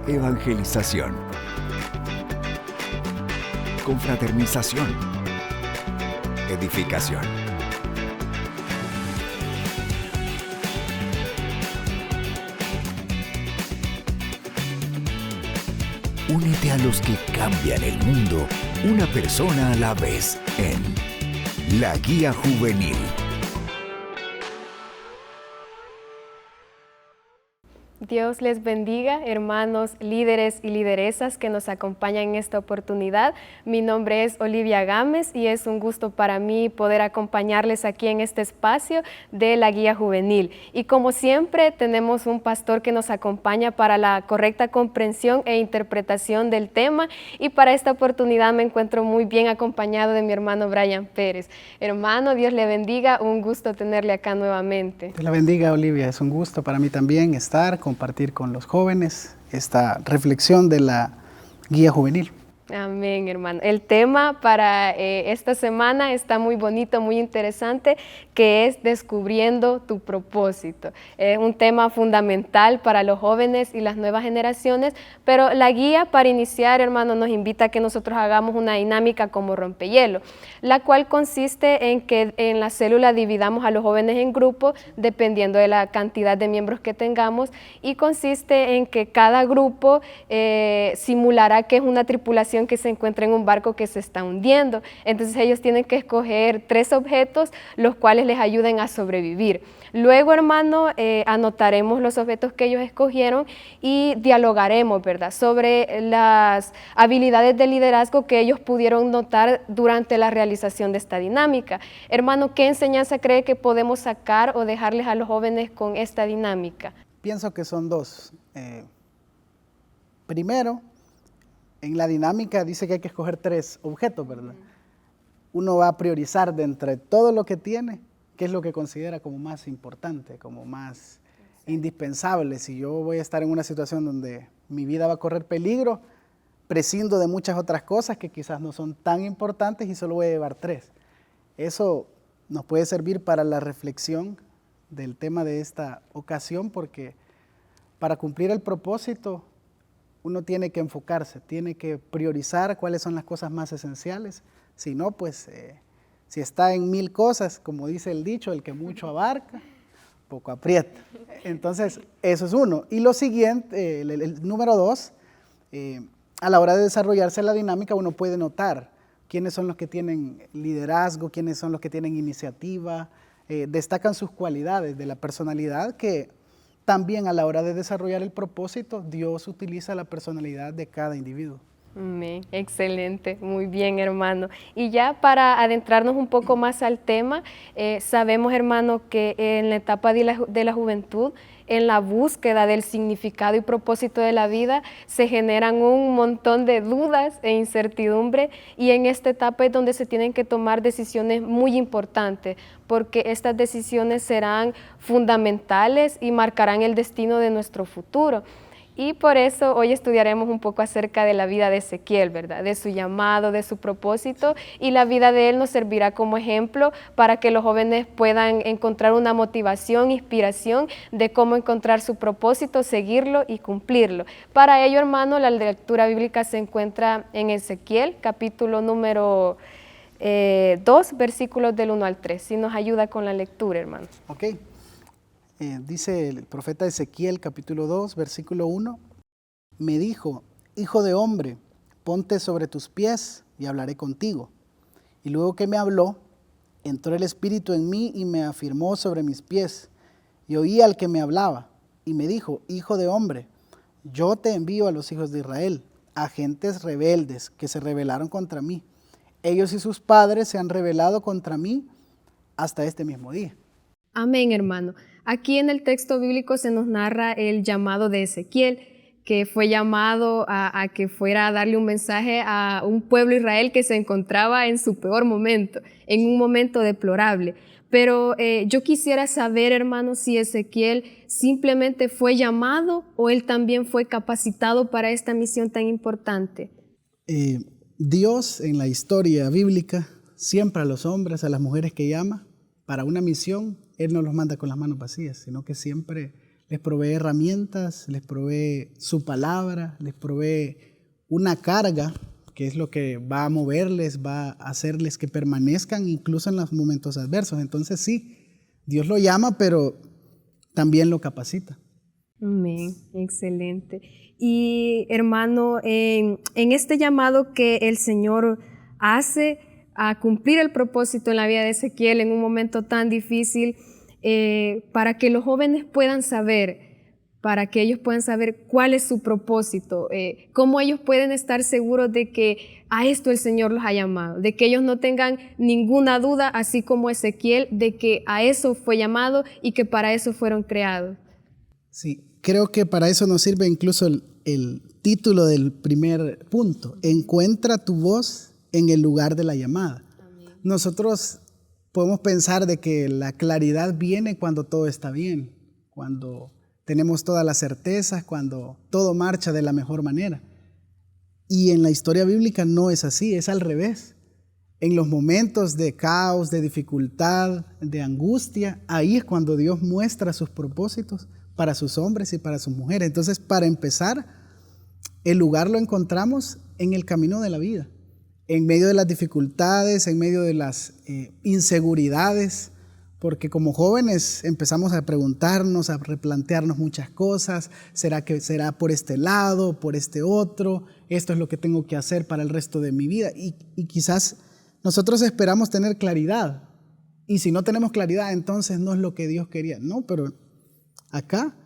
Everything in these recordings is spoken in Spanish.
Evangelización. Confraternización. Edificación. Únete a los que cambian el mundo, una persona a la vez, en La Guía Juvenil. Dios les bendiga, hermanos, líderes y lideresas que nos acompañan en esta oportunidad. Mi nombre es Olivia Gámez y es un gusto para mí poder acompañarles aquí en este espacio de la Guía Juvenil. Y como siempre, tenemos un pastor que nos acompaña para la correcta comprensión e interpretación del tema. Y para esta oportunidad me encuentro muy bien acompañado de mi hermano Brian Pérez. Hermano, Dios le bendiga, un gusto tenerle acá nuevamente. Dios la bendiga, Olivia. Es un gusto para mí también compartir con los jóvenes esta reflexión de la Guía Juvenil. Amén, hermano. El tema para esta semana está muy bonito, muy interesante, que es descubriendo tu propósito. Es un tema fundamental para los jóvenes y las nuevas generaciones, pero la guía para iniciar, hermano, nos invita a que nosotros hagamos una dinámica como rompehielo, la cual consiste en que en la célula dividamos a los jóvenes en grupos dependiendo de la cantidad de miembros que tengamos, y consiste en que cada grupo simulará que es una tripulación que se encuentra en un barco que se está hundiendo. Entonces ellos tienen que escoger 3 objetos los cuales les ayuden a sobrevivir. Luego, hermano, anotaremos los objetos que ellos escogieron y dialogaremos, ¿verdad?, sobre las habilidades de liderazgo que ellos pudieron notar durante la realización de esta dinámica. Hermano, ¿qué enseñanza cree que podemos sacar o dejarles a los jóvenes con esta dinámica? Pienso que son 2. Primero, en la dinámica dice que hay que escoger 3 objetos, ¿verdad? Uno va a priorizar de entre todo lo que tiene, qué es lo que considera como más importante, como más indispensable. Si yo voy a estar en una situación donde mi vida va a correr peligro, prescindo de muchas otras cosas que quizás no son tan importantes y solo voy a llevar 3. Eso nos puede servir para la reflexión del tema de esta ocasión, porque para cumplir el propósito uno tiene que enfocarse, tiene que priorizar cuáles son las cosas más esenciales. Si no, pues si está en 1000 cosas, como dice el dicho, el que mucho abarca, poco aprieta. Entonces, eso es uno. Y lo siguiente, el número 2, a la hora de desarrollarse la dinámica, uno puede notar quiénes son los que tienen liderazgo, quiénes son los que tienen iniciativa, destacan sus cualidades de la personalidad, que también a la hora de desarrollar el propósito, Dios utiliza la personalidad de cada individuo. Amén. Excelente, muy bien, hermano. Y ya para adentrarnos un poco más al tema, sabemos, hermano, que en la etapa de la juventud, en la búsqueda del significado y propósito de la vida, se generan un montón de dudas e incertidumbre, y en esta etapa es donde se tienen que tomar decisiones muy importantes, porque estas decisiones serán fundamentales y marcarán el destino de nuestro futuro. Y por eso hoy estudiaremos un poco acerca de la vida de Ezequiel, ¿verdad?, de su llamado, de su propósito, y la vida de él nos servirá como ejemplo para que los jóvenes puedan encontrar una motivación, inspiración de cómo encontrar su propósito, seguirlo y cumplirlo. Para ello, hermano, la lectura bíblica se encuentra en Ezequiel, capítulo número 2, versículos del 1 al 3. Si nos ayuda con la lectura, hermano. Ok. Dice el profeta Ezequiel, capítulo 2, versículo 1, me dijo, hijo de hombre, ponte sobre tus pies y hablaré contigo. Y luego que me habló, entró el Espíritu en mí y me afirmó sobre mis pies. Y oí al que me hablaba y me dijo, hijo de hombre, yo te envío a los hijos de Israel, a gentes rebeldes que se rebelaron contra mí. Ellos y sus padres se han rebelado contra mí hasta este mismo día. Amén, hermano. Aquí en el texto bíblico se nos narra el llamado de Ezequiel, que fue llamado a que fuera a darle un mensaje a un pueblo Israel que se encontraba en su peor momento, en un momento deplorable. Pero yo quisiera saber, hermano, si Ezequiel simplemente fue llamado o él también fue capacitado para esta misión tan importante. Dios en la historia bíblica siempre a los hombres, a las mujeres que llama para una misión, Él no los manda con las manos vacías, sino que siempre les provee herramientas, les provee su palabra, les provee una carga, que es lo que va a moverles, va a hacerles que permanezcan incluso en los momentos adversos. Entonces sí, Dios lo llama, pero también lo capacita. Amén, excelente. Y hermano, en este llamado que el Señor hace a cumplir el propósito en la vida de Ezequiel en un momento tan difícil, para que los jóvenes puedan saber, para que ellos puedan saber cuál es su propósito, cómo ellos pueden estar seguros de que a esto el Señor los ha llamado, de que ellos no tengan ninguna duda, así como Ezequiel, de que a eso fue llamado y que para eso fueron creados. Sí, creo que para eso nos sirve incluso el título del primer punto. Encuentra tu voz en el lugar de la llamada. Amén. Nosotros podemos pensar de que la claridad viene cuando todo está bien, cuando tenemos todas las certezas, cuando todo marcha de la mejor manera. Y en la historia bíblica no es así, es al revés. En los momentos de caos, de dificultad, de angustia, ahí es cuando Dios muestra sus propósitos para sus hombres y para sus mujeres. Entonces, para empezar, el lugar lo encontramos en el camino de la vida, en medio de las dificultades, en medio de las inseguridades, porque como jóvenes empezamos a preguntarnos, a replantearnos muchas cosas. ¿Será que será por este lado, por este otro? ¿Esto es lo que tengo que hacer para el resto de mi vida? Y quizás nosotros esperamos tener claridad. Y si no tenemos claridad, entonces no es lo que Dios quería. No, pero acá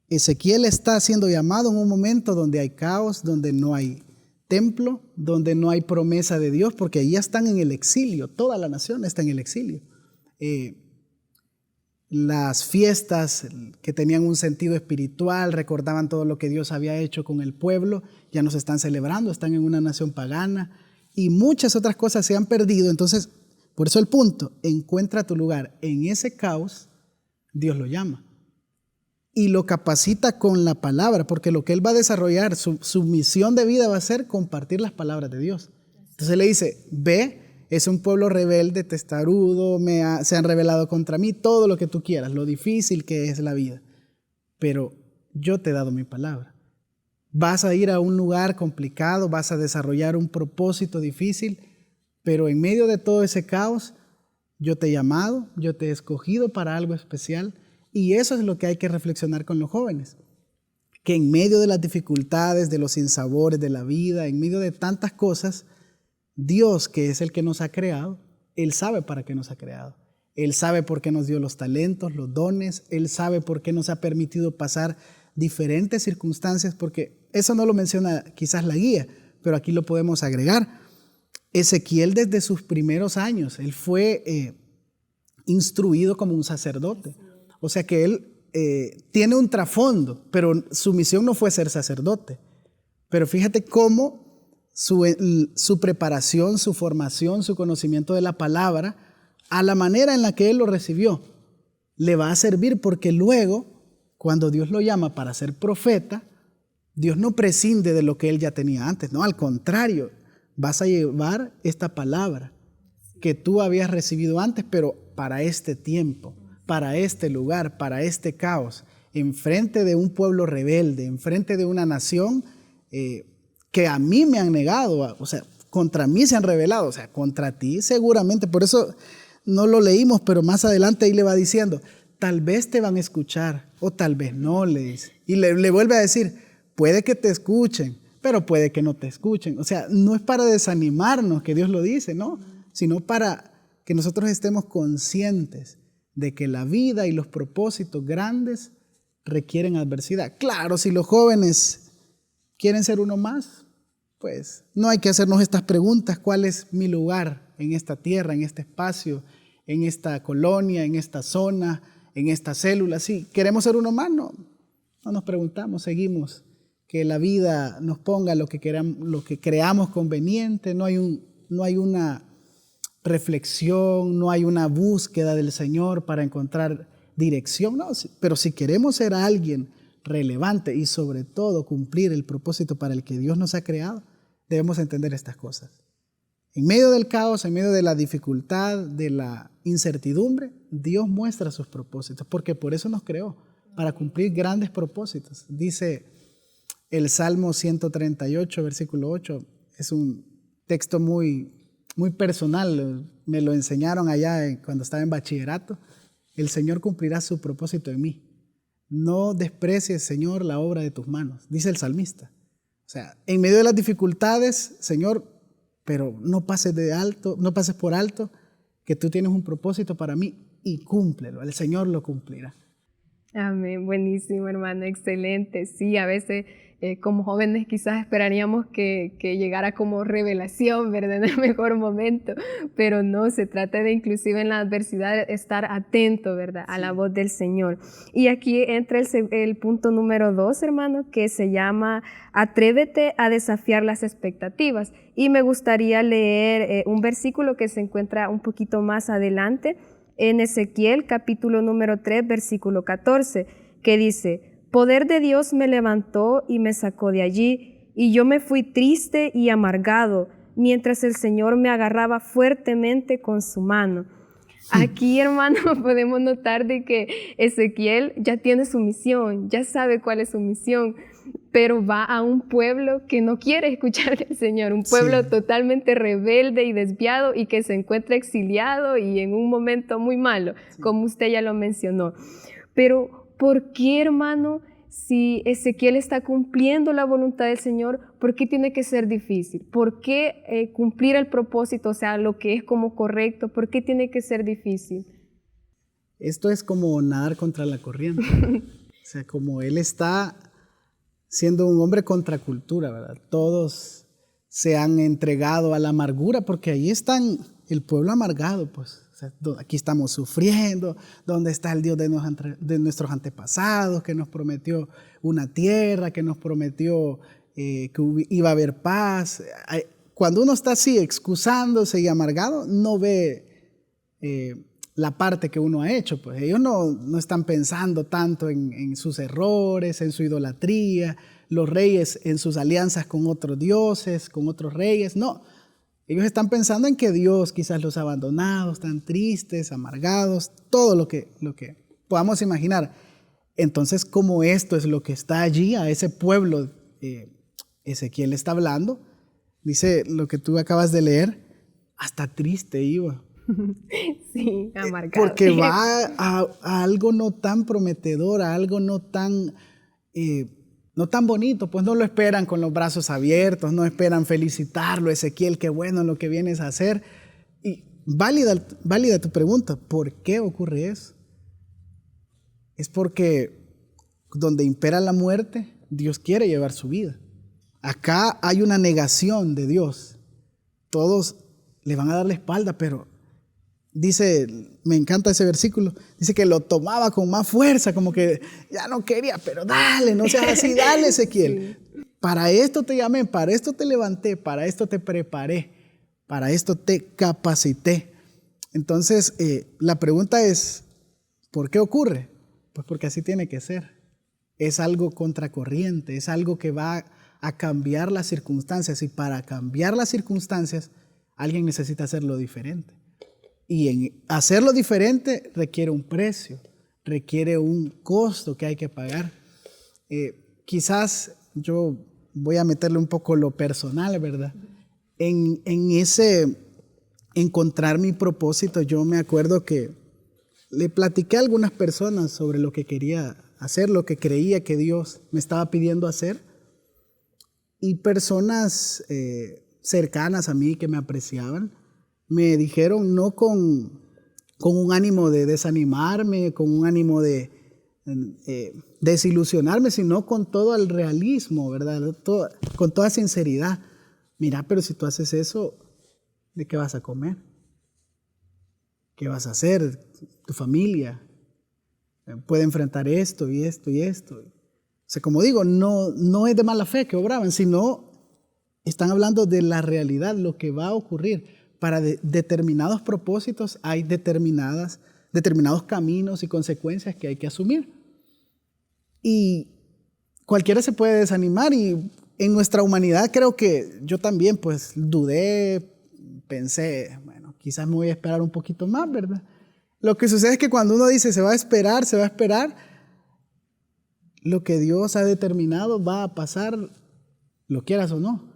Ezequiel está siendo llamado en un momento donde hay caos, donde no hay templo, donde no hay promesa de Dios, porque allí están en el exilio. Toda la nación está en el exilio. Las fiestas que tenían un sentido espiritual, recordaban todo lo que Dios había hecho con el pueblo, ya no se están celebrando, están en una nación pagana y muchas otras cosas se han perdido. Entonces, por eso el punto, encuentra tu lugar. En ese caos, Dios lo llama y lo capacita con la palabra, porque lo que él va a desarrollar, su misión de vida va a ser compartir las palabras de Dios. Entonces le dice, ve, es un pueblo rebelde, testarudo, se han rebelado contra mí, todo lo que tú quieras, lo difícil que es la vida. Pero yo te he dado mi palabra. Vas a ir a un lugar complicado, vas a desarrollar un propósito difícil, pero en medio de todo ese caos, yo te he llamado, yo te he escogido para algo especial. Y eso es lo que hay que reflexionar con los jóvenes. Que en medio de las dificultades, de los sinsabores de la vida, en medio de tantas cosas, Dios, que es el que nos ha creado, Él sabe para qué nos ha creado. Él sabe por qué nos dio los talentos, los dones. Él sabe por qué nos ha permitido pasar diferentes circunstancias, porque eso no lo menciona quizás la guía, pero aquí lo podemos agregar. Ezequiel desde sus primeros años, él fue instruido como un sacerdote. O sea que él tiene un trasfondo, pero su misión no fue ser sacerdote. Pero fíjate cómo su preparación, su formación, su conocimiento de la palabra, a la manera en la que él lo recibió, le va a servir, porque luego, cuando Dios lo llama para ser profeta, Dios no prescinde de lo que él ya tenía antes. No, al contrario, vas a llevar esta palabra que tú habías recibido antes, pero para este tiempo, para este lugar, para este caos, enfrente de un pueblo rebelde, enfrente de una nación que a mí me han negado, o sea, contra mí se han rebelado, o sea, contra ti seguramente. Por eso no lo leímos, pero más adelante ahí le va diciendo, tal vez te van a escuchar o tal vez no, le dice. Y le vuelve a decir, puede que te escuchen, pero puede que no te escuchen. O sea, no es para desanimarnos que Dios lo dice, ¿no? Sino para que nosotros estemos conscientes de que la vida y los propósitos grandes requieren adversidad. Claro, si los jóvenes quieren ser uno más, pues no hay que hacernos estas preguntas. ¿Cuál es mi lugar en esta tierra, en este espacio, en esta colonia, en esta zona, en esta célula? Si queremos ser uno más, no nos preguntamos, seguimos. Que la vida nos ponga lo que creamos conveniente. No hay una reflexión, no hay una búsqueda del Señor para encontrar dirección. No, pero si queremos ser alguien relevante y sobre todo cumplir el propósito para el que Dios nos ha creado, debemos entender estas cosas. En medio del caos, en medio de la dificultad, de la incertidumbre, Dios muestra sus propósitos, porque por eso nos creó, para cumplir grandes propósitos. Dice el Salmo 138, versículo 8, es un texto muy personal, me lo enseñaron allá cuando estaba en bachillerato. El Señor cumplirá su propósito en mí. No desprecies, Señor, la obra de tus manos, dice el salmista. O sea, en medio de las dificultades, Señor, pero no pases por alto que tú tienes un propósito para mí y cúmplelo, el Señor lo cumplirá. Amén, buenísimo, hermano, excelente. Sí, a veces como jóvenes quizás esperaríamos que llegara como revelación, ¿verdad? En el mejor momento, pero no, se trata de inclusive en la adversidad estar atento, ¿verdad? A la voz del Señor. Y aquí entra el punto número 2, hermano, que se llama Atrévete a desafiar las expectativas. Y me gustaría leer un versículo que se encuentra un poquito más adelante, en Ezequiel capítulo número 3, versículo 14, que dice: Poder de Dios me levantó y me sacó de allí, y yo me fui triste y amargado, mientras el Señor me agarraba fuertemente con su mano. Aquí, hermano, podemos notar de que Ezequiel ya tiene su misión, ya sabe cuál es su misión, pero va a un pueblo que no quiere escuchar del Señor, un pueblo totalmente rebelde y desviado y que se encuentra exiliado y en un momento muy malo, como usted ya lo mencionó. Pero, ¿por qué, hermano, si Ezequiel está cumpliendo la voluntad del Señor, por qué tiene que ser difícil? ¿Por qué cumplir el propósito, o sea, lo que es como correcto, por qué tiene que ser difícil? Esto es como nadar contra la corriente. O sea, como él está siendo un hombre contra cultura, ¿verdad? Todos se han entregado a la amargura porque ahí están el pueblo amargado, pues. O sea, aquí estamos sufriendo, ¿dónde está el Dios de nuestros antepasados que nos prometió una tierra, que nos prometió que iba a haber paz? Cuando uno está así excusándose y amargado, no ve la parte que uno ha hecho. Pues ellos no están pensando tanto en sus errores, en su idolatría, los reyes en sus alianzas con otros dioses, con otros reyes, no. Ellos están pensando en que Dios quizás los ha abandonado, están tristes, amargados, todo lo que podamos imaginar. Entonces, como esto es lo que está allí, a ese pueblo, Ezequiel está hablando, dice lo que tú acabas de leer, hasta triste iba. Sí, amargado. Porque va a algo no tan prometedor, a algo no tan bonito, pues no lo esperan con los brazos abiertos, no esperan felicitarlo, Ezequiel, qué bueno lo que vienes a hacer. Y válida tu pregunta, ¿por qué ocurre eso? Es porque donde impera la muerte, Dios quiere llevar su vida. Acá hay una negación de Dios. Todos le van a dar la espalda, pero dice, me encanta ese versículo, dice que lo tomaba con más fuerza, como que ya no quería, pero dale, no seas así, dale, Ezequiel. Sí. Para esto te llamé, para esto te levanté, para esto te preparé, para esto te capacité. Entonces, la pregunta es, ¿por qué ocurre? Pues porque así tiene que ser. Es algo contracorriente, es algo que va a cambiar las circunstancias, y para cambiar las circunstancias, alguien necesita hacerlo diferente. Y en hacerlo diferente requiere un precio, requiere un costo que hay que pagar. Quizás yo voy a meterle un poco lo personal, ¿verdad? En ese encontrar mi propósito, yo me acuerdo que le platiqué a algunas personas sobre lo que quería hacer, lo que creía que Dios me estaba pidiendo hacer. Y personas cercanas a mí que me apreciaban, me dijeron, no con un ánimo de desanimarme, con un ánimo de desilusionarme, sino con todo el realismo, ¿verdad? Con toda sinceridad. Mira, pero si tú haces eso, ¿de qué vas a comer? ¿Qué vas a hacer? Tu familia puede enfrentar esto y esto y esto. O sea, como digo, no es de mala fe que obraban, sino están hablando de la realidad, lo que va a ocurrir. Para determinados propósitos hay determinados caminos y consecuencias que hay que asumir. Y cualquiera se puede desanimar, y en nuestra humanidad creo que yo también pues dudé, pensé, bueno, quizás me voy a esperar un poquito más, ¿verdad? Lo que sucede es que cuando uno dice se va a esperar, lo que Dios ha determinado va a pasar, lo quieras o no.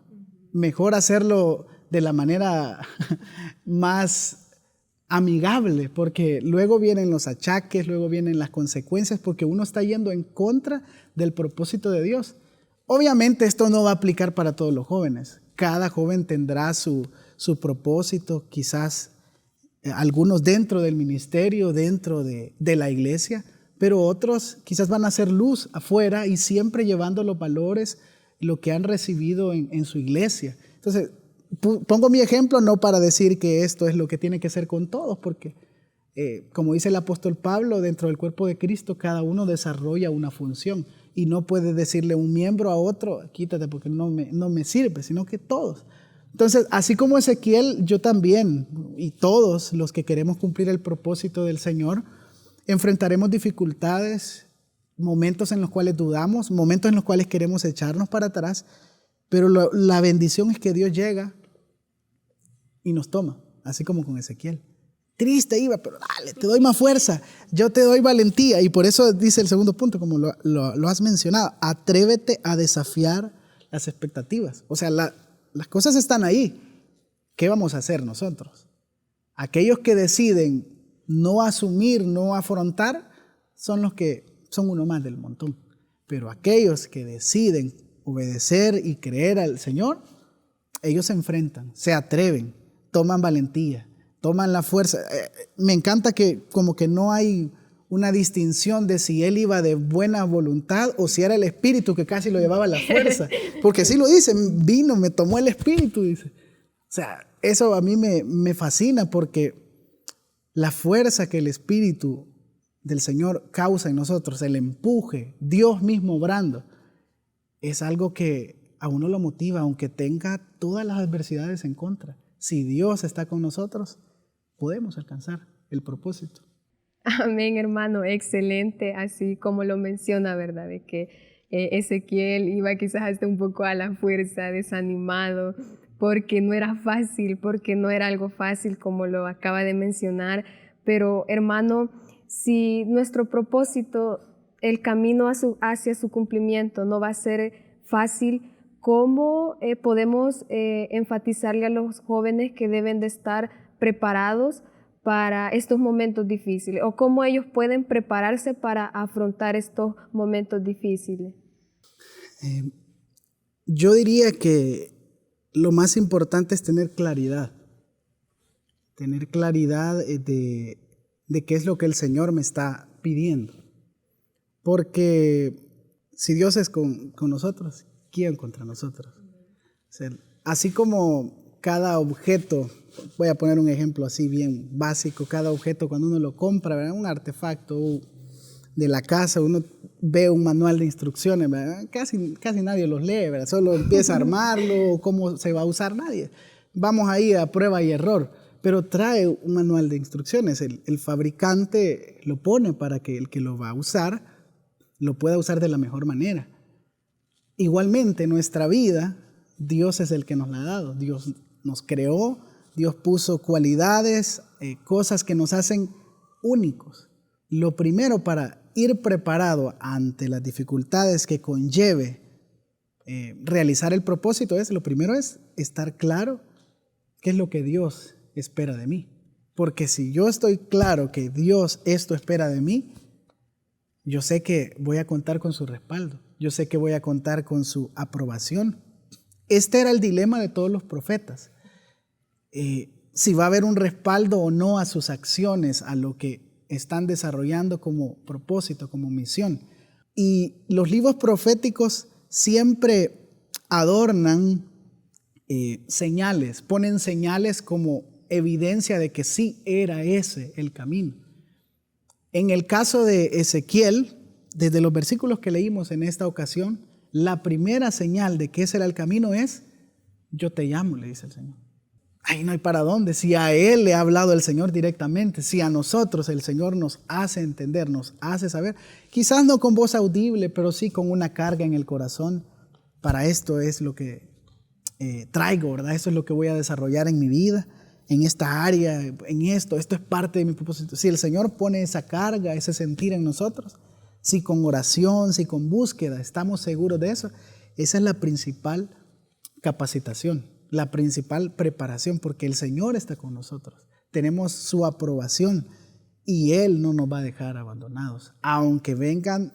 Mejor hacerlo de la manera más amigable, porque luego vienen los achaques, luego vienen las consecuencias, porque uno está yendo en contra del propósito de Dios. Obviamente esto no va a aplicar para todos los jóvenes. Cada joven tendrá su propósito, quizás algunos dentro del ministerio, dentro de la iglesia, pero otros quizás van a hacer luz afuera y siempre llevando los valores, lo que han recibido en su iglesia. Entonces, pongo mi ejemplo no para decir que esto es lo que tiene que ser con todos, porque como dice el apóstol Pablo, dentro del cuerpo de Cristo cada uno desarrolla una función y no puede decirle un miembro a otro, quítate porque no me sirve, sino que todos. Entonces, así como Ezequiel, yo también y todos los que queremos cumplir el propósito del Señor, enfrentaremos dificultades, momentos en los cuales dudamos, momentos en los cuales queremos echarnos para atrás, pero la bendición es que Dios llega y nos toma, así como con Ezequiel. Triste iba, pero dale, te doy más fuerza, yo te doy valentía. Y por eso dice el segundo punto, como lo has mencionado, atrévete a desafiar las expectativas. O sea, las cosas están ahí. ¿Qué vamos a hacer nosotros? Aquellos que deciden no asumir, no afrontar, son los que son uno más del montón. Pero aquellos que deciden obedecer y creer al Señor, ellos se enfrentan, se atreven, toman valentía, toman la fuerza. Me encanta que como que no hay una distinción de si él iba de buena voluntad o si era el Espíritu que casi lo llevaba a la fuerza. Porque sí lo dice, vino, me tomó el Espíritu, dice. O sea, eso a mí me fascina porque la fuerza que el Espíritu del Señor causa en nosotros, el empuje, Dios mismo obrando, es algo que a uno lo motiva, aunque tenga todas las adversidades en contra. Si Dios está con nosotros, podemos alcanzar el propósito. Amén, hermano, excelente, así como lo menciona, ¿verdad? De que Ezequiel iba quizás hasta un poco a la fuerza, desanimado, porque no era fácil, porque no era algo fácil como lo acaba de mencionar. Pero, hermano, si nuestro propósito, el camino hacia su cumplimiento no va a ser fácil, ¿cómo podemos enfatizarle a los jóvenes que deben de estar preparados para estos momentos difíciles? ¿O cómo ellos pueden prepararse para afrontar estos momentos difíciles? Yo diría que lo más importante es tener claridad de qué es lo que el Señor me está pidiendo. Porque si Dios es con nosotros, ¿quién contra nosotros? O sea, así como cada objeto, voy a poner un ejemplo así bien básico, cada objeto cuando uno lo compra, ¿verdad? Un artefacto de la casa, uno ve un manual de instrucciones, ¿verdad? Casi nadie los lee, ¿verdad? Solo empieza a armarlo, cómo se va a usar nadie. Vamos ahí a prueba y error, pero trae un manual de instrucciones. El fabricante lo pone para que el que lo va a usar lo pueda usar de la mejor manera. Igualmente, nuestra vida, Dios es el que nos la ha dado. Dios nos creó, Dios puso cualidades, cosas que nos hacen únicos. Lo primero para ir preparado ante las dificultades que conlleve realizar el propósito lo primero es estar claro qué es lo que Dios espera de mí. Porque si yo estoy claro que Dios esto espera de mí, yo sé que voy a contar con su respaldo. Yo sé que voy a contar con su aprobación. Este era el dilema de todos los profetas. Si va a haber un respaldo o no a sus acciones, a lo que están desarrollando como propósito, como misión. Y los libros proféticos siempre adornan señales, ponen señales como evidencia de que sí era ese el camino. En el caso de Ezequiel, desde los versículos que leímos en esta ocasión, la primera señal de que ese era el camino es: yo te llamo, le dice el Señor. Ahí no hay para dónde. Si a él le ha hablado el Señor directamente, si a nosotros el Señor nos hace entender, nos hace saber, quizás no con voz audible, pero sí con una carga en el corazón. Para esto es lo que traigo, ¿verdad? Esto es lo que voy a desarrollar en mi vida, en esta área, en esto es parte de mi propósito. Si el Señor pone esa carga, ese sentir en nosotros, si con oración, si con búsqueda, estamos seguros de eso, esa es la principal capacitación, la principal preparación, porque el Señor está con nosotros. Tenemos su aprobación y Él no nos va a dejar abandonados, aunque vengan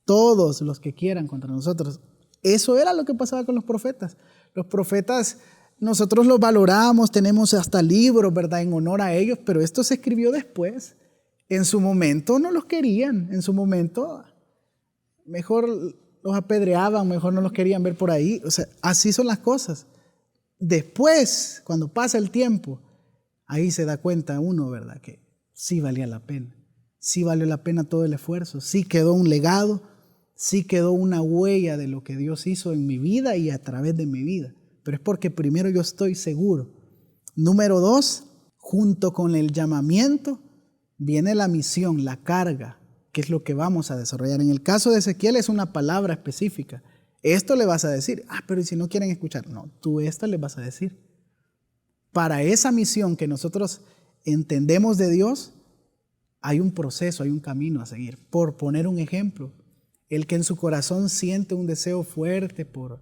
todos los que quieran contra nosotros. Eso era lo que pasaba con los profetas. Los profetas, nosotros los valoramos, tenemos hasta libros, ¿verdad?, en honor a ellos, pero esto se escribió después. En su momento no los querían, en su momento mejor los apedreaban, mejor no los querían ver por ahí. O sea, así son las cosas. Después, cuando pasa el tiempo, ahí se da cuenta uno, ¿verdad?, que sí valía la pena. Sí valió la pena todo el esfuerzo. Sí quedó un legado, sí quedó una huella de lo que Dios hizo en mi vida y a través de mi vida. Pero es porque primero yo estoy seguro. Número 2, junto con el llamamiento, viene la misión, la carga, que es lo que vamos a desarrollar. En el caso de Ezequiel es una palabra específica. Esto le vas a decir, pero ¿y si no quieren escuchar? No, tú esto le vas a decir. Para esa misión que nosotros entendemos de Dios, hay un proceso, hay un camino a seguir. Por poner un ejemplo, el que en su corazón siente un deseo fuerte por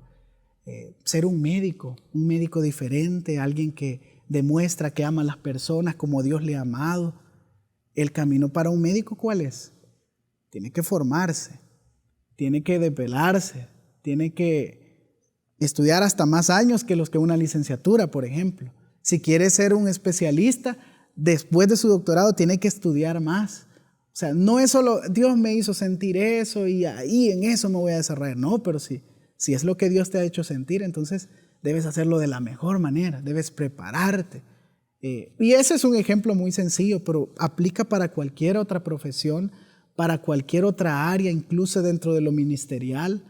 ser un médico diferente, alguien que demuestra que ama a las personas como Dios le ha amado. El camino para un médico, ¿cuál es? Tiene que formarse, tiene que depelarse, tiene que estudiar hasta más años que los que una licenciatura, por ejemplo. Si quiere ser un especialista, después de su doctorado tiene que estudiar más. O sea, no es solo Dios me hizo sentir eso y ahí en eso me voy a desarrollar. No, pero si es lo que Dios te ha hecho sentir, entonces debes hacerlo de la mejor manera, debes prepararte. Y ese es un ejemplo muy sencillo, pero aplica para cualquier otra profesión, para cualquier otra área, incluso dentro de lo ministerial.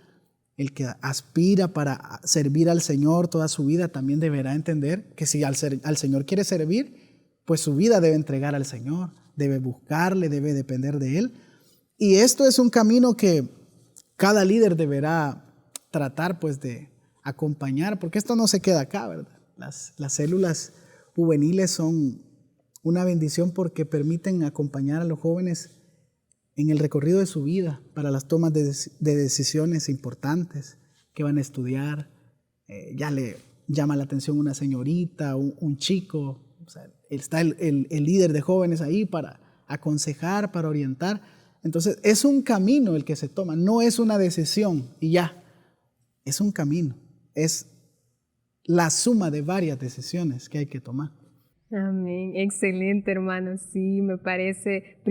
El que aspira para servir al Señor toda su vida también deberá entender que si al Señor quiere servir, pues su vida debe entregar al Señor, debe buscarle, debe depender de Él. Y esto es un camino que cada líder deberá tratar pues de acompañar, porque esto no se queda acá, ¿verdad? Las células juveniles son una bendición porque permiten acompañar a los jóvenes en el recorrido de su vida para las tomas de decisiones importantes que van a estudiar. Ya le llama la atención una señorita, un chico. O sea, está el líder de jóvenes ahí para aconsejar, para orientar. Entonces es un camino el que se toma, no es una decisión y ya. Es un camino, es la suma de varias decisiones que hay que tomar. Amén, excelente hermano, sí, me parece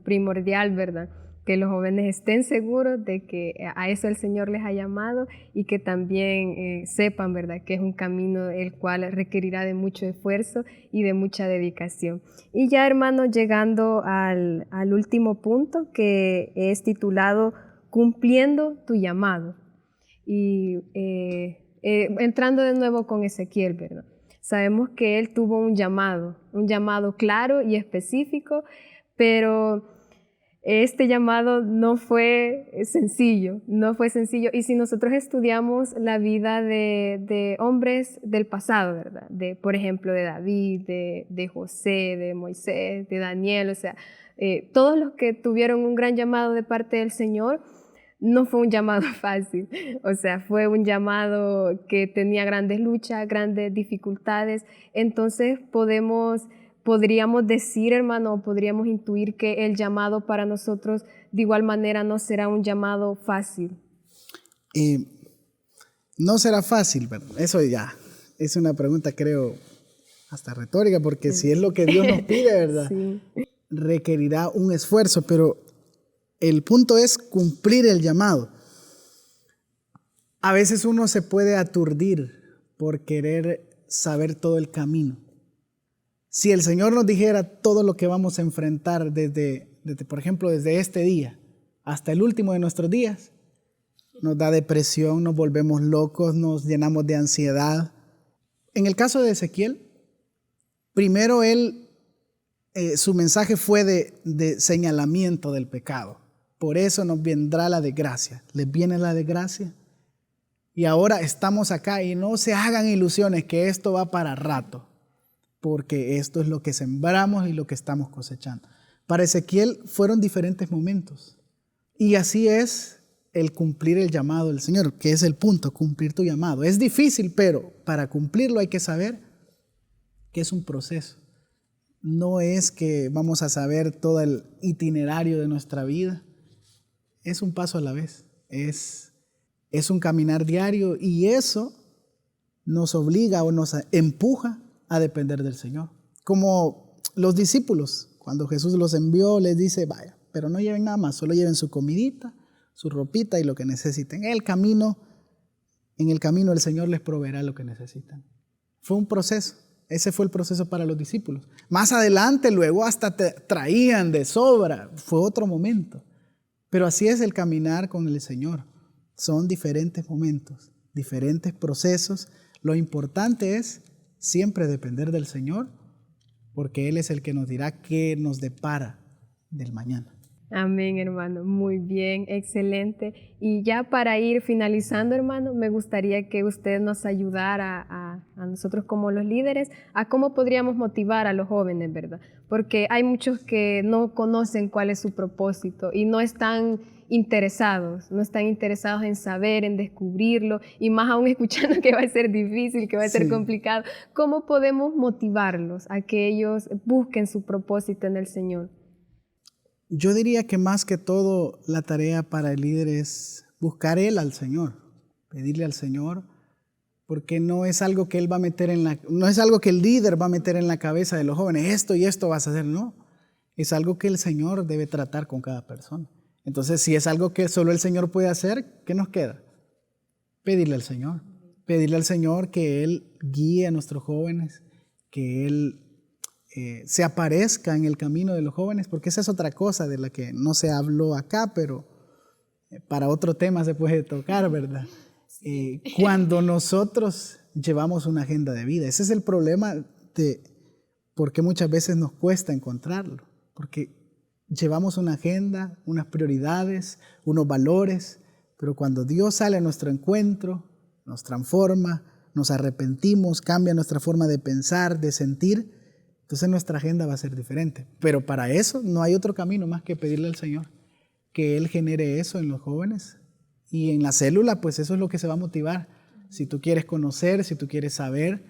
primordial, ¿verdad? Que los jóvenes estén seguros de que a eso el Señor les ha llamado y que también sepan, ¿verdad?, que es un camino el cual requerirá de mucho esfuerzo y de mucha dedicación. Y ya, hermano, llegando al último punto, que es titulado Cumpliendo tu llamado. Y entrando de nuevo con Ezequiel, ¿verdad? Sabemos que él tuvo un llamado claro y específico, pero este llamado no fue sencillo. Y si nosotros estudiamos la vida de hombres del pasado, ¿verdad? Por ejemplo, de David, de José, de Moisés, de Daniel, o sea, todos los que tuvieron un gran llamado de parte del Señor, no fue un llamado fácil, o sea, fue un llamado que tenía grandes luchas, grandes dificultades. Entonces podríamos decir, hermano, podríamos intuir que el llamado para nosotros de igual manera no será un llamado fácil. No será fácil, pero eso ya es una pregunta, creo, hasta retórica, porque si es lo que Dios nos pide, ¿verdad? Sí. Requerirá un esfuerzo, pero el punto es cumplir el llamado. A veces uno se puede aturdir por querer saber todo el camino. Si el Señor nos dijera todo lo que vamos a enfrentar desde, por ejemplo, desde este día hasta el último de nuestros días, nos da depresión, nos volvemos locos, nos llenamos de ansiedad. En el caso de Ezequiel, primero su mensaje fue de señalamiento del pecado. Por eso nos vendrá la desgracia. Les viene la desgracia. Y ahora estamos acá y no se hagan ilusiones que esto va para rato, porque esto es lo que sembramos y lo que estamos cosechando. Para Ezequiel fueron diferentes momentos Y así es el cumplir el llamado del Señor, que es el punto, cumplir tu llamado. Es difícil, pero para cumplirlo hay que saber que es un proceso. No es que vamos a saber todo el itinerario de nuestra vida. Es un paso a la vez. Es un caminar diario y eso nos obliga o nos empuja a depender del Señor. Como los discípulos, cuando Jesús los envió, les dice, vaya, pero no lleven nada más, solo lleven su comidita, su ropita y lo que necesiten. En el camino el Señor les proveerá lo que necesitan. Fue un proceso. Ese fue el proceso para los discípulos. Más adelante, luego hasta traían de sobra. Fue otro momento. Pero así es el caminar con el Señor. Son diferentes momentos, diferentes procesos. Lo importante es siempre depender del Señor, porque Él es el que nos dirá qué nos depara del mañana. Amén, hermano. Muy bien, excelente. Y ya para ir finalizando, hermano, me gustaría que usted nos ayudara a nosotros como los líderes a cómo podríamos motivar a los jóvenes, ¿verdad? Porque hay muchos que no conocen cuál es su propósito y no están interesados en saber, en descubrirlo, y más aún escuchando que va a ser difícil, que va a ser complicado. ¿Cómo podemos motivarlos a que ellos busquen su propósito en el Señor? Yo diría que más que todo la tarea para el líder es buscar él al Señor, pedirle al Señor, porque no es algo que él va a meter no es algo que el líder va a meter en la cabeza de los jóvenes, esto y esto vas a hacer, no. Es algo que el Señor debe tratar con cada persona. Entonces, si es algo que solo el Señor puede hacer, ¿qué nos queda? Pedirle al Señor que Él guíe a nuestros jóvenes, que Él se aparezca en el camino de los jóvenes, porque esa es otra cosa de la que no se habló acá, pero para otro tema se puede tocar, ¿verdad? Cuando nosotros llevamos una agenda de vida, ese es el problema de por qué muchas veces nos cuesta encontrarlo, porque llevamos una agenda, unas prioridades, unos valores, pero cuando Dios sale a nuestro encuentro, nos transforma, nos arrepentimos, cambia nuestra forma de pensar, de sentir, entonces nuestra agenda va a ser diferente. Pero para eso no hay otro camino más que pedirle al Señor que Él genere eso en los jóvenes. Y en la célula, pues eso es lo que se va a motivar. Si tú quieres conocer, si tú quieres saber,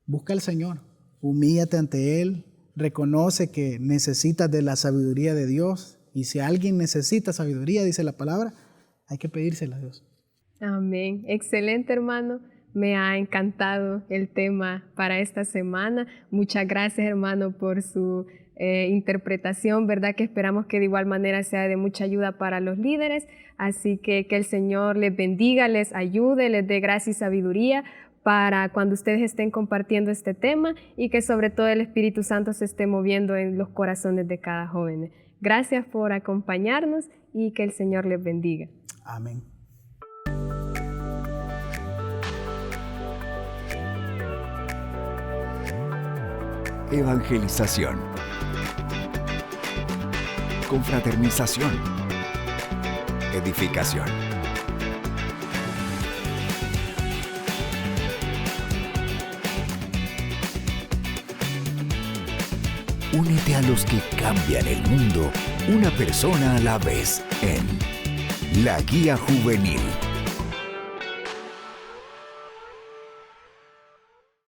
busca al Señor, humíllate ante Él, reconoce que necesitas de la sabiduría de Dios. Y si alguien necesita sabiduría, dice la palabra, hay que pedírsela a Dios. Amén. Excelente, hermano. Me ha encantado el tema para esta semana. Muchas gracias, hermano, por su interpretación, ¿verdad? Que esperamos que de igual manera sea de mucha ayuda para los líderes. Así que el Señor les bendiga, les ayude, les dé gracia y sabiduría para cuando ustedes estén compartiendo este tema y que sobre todo el Espíritu Santo se esté moviendo en los corazones de cada joven. Gracias por acompañarnos y que el Señor les bendiga. Amén. Evangelización, confraternización, edificación. Únete a los que cambian el mundo, una persona a la vez, en La Guía Juvenil.